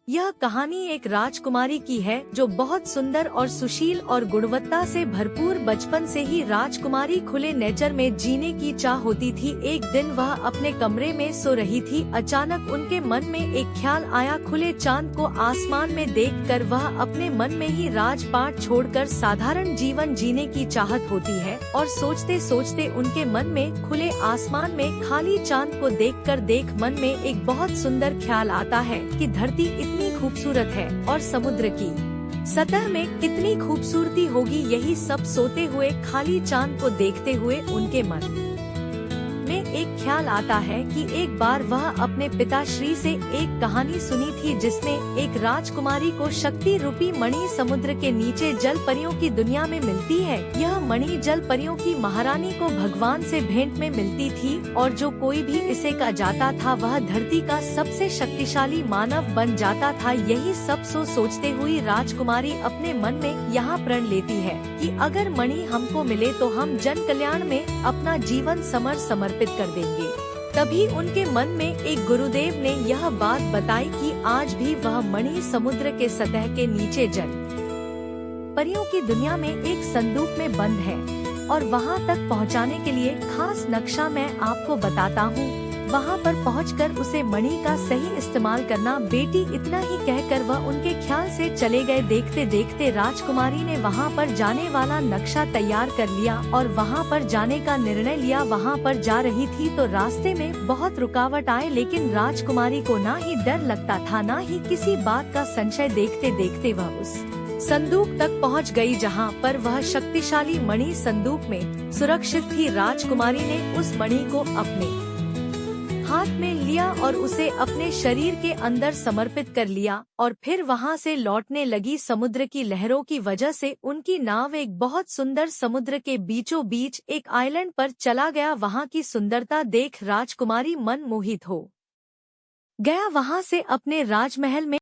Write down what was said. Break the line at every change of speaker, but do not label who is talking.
यह कहानी एक राजकुमारी की है जो बहुत सुंदर और सुशील और गुणवत्ता से भरपूर बचपन से ही राजकुमारी खुले नेचर में जीने की चाह होती थी। एक दिन वह अपने कमरे में सो रही थी। अचानक उनके मन में एक ख्याल आया। खुले चांद को आसमान में देखकर वह अपने मन में ही राजपाट छोड़कर साधारण जीवन जीने की चाहत होती है और सोचते सोचते उनके मन में खुले आसमान में खाली चांद को देख मन में एक बहुत सुंदर ख्याल आता है कि धरती इतनी खूबसूरत है और समुद्र की सतह में कितनी खूबसूरती होगी। यही सब सोते हुए खाली चांद को देखते हुए उनके मन में एक ख्याल आता है कि एक बार वह अपने पिताश्री से एक कहानी सुनी थी जिसमें एक राजकुमारी को शक्ति रूपी मणि समुद्र के नीचे जल परियों की दुनिया में मिलती है। यह मणि जल परियों की महारानी को भगवान से भेंट में मिलती थी और जो कोई भी इसे का जाता था वह धरती का सबसे शक्तिशाली मानव बन जाता था। यही सब सोचते हुई राजकुमारी अपने मन में यहाँ प्रण लेती है कि अगर मणि हमको मिले तो हम जन कल्याण में अपना जीवन समर्पित कर देंगे। तभी उनके मन में एक गुरुदेव ने यह बात बताई कि आज भी वह मणि समुद्र के सतह के नीचे जल परियों की दुनिया में एक संदूक में बंद है और वहां तक पहुंचाने के लिए खास नक्शा मैं आपको बताता हूँ। वहां पर पहुंचकर उसे मणि का सही इस्तेमाल करना। बेटी, इतना ही कहकर वह उनके ख्याल से चले गए। देखते देखते राजकुमारी ने वहां पर जाने वाला नक्शा तैयार कर लिया और वहां पर जाने का निर्णय लिया। वहां पर जा रही थी तो रास्ते में बहुत रुकावट आए, लेकिन राजकुमारी को ना ही डर लगता था ना ही किसी बात का संशय। देखते देखते वह उस संदूक तक पहुंच गई जहां पर वह शक्तिशाली मणि संदूक में सुरक्षित थी। राजकुमारी ने उस मणि को अपने हाथ में लिया और उसे अपने शरीर के अंदर समर्पित कर लिया और फिर वहां से लौटने लगी। समुद्र की लहरों की वजह से उनकी नाव एक बहुत सुंदर समुद्र के बीचों बीच एक आइलैंड पर चला गया। वहां की सुंदरता देख राजकुमारी मन मोहित हो गया। वहां से अपने राजमहल में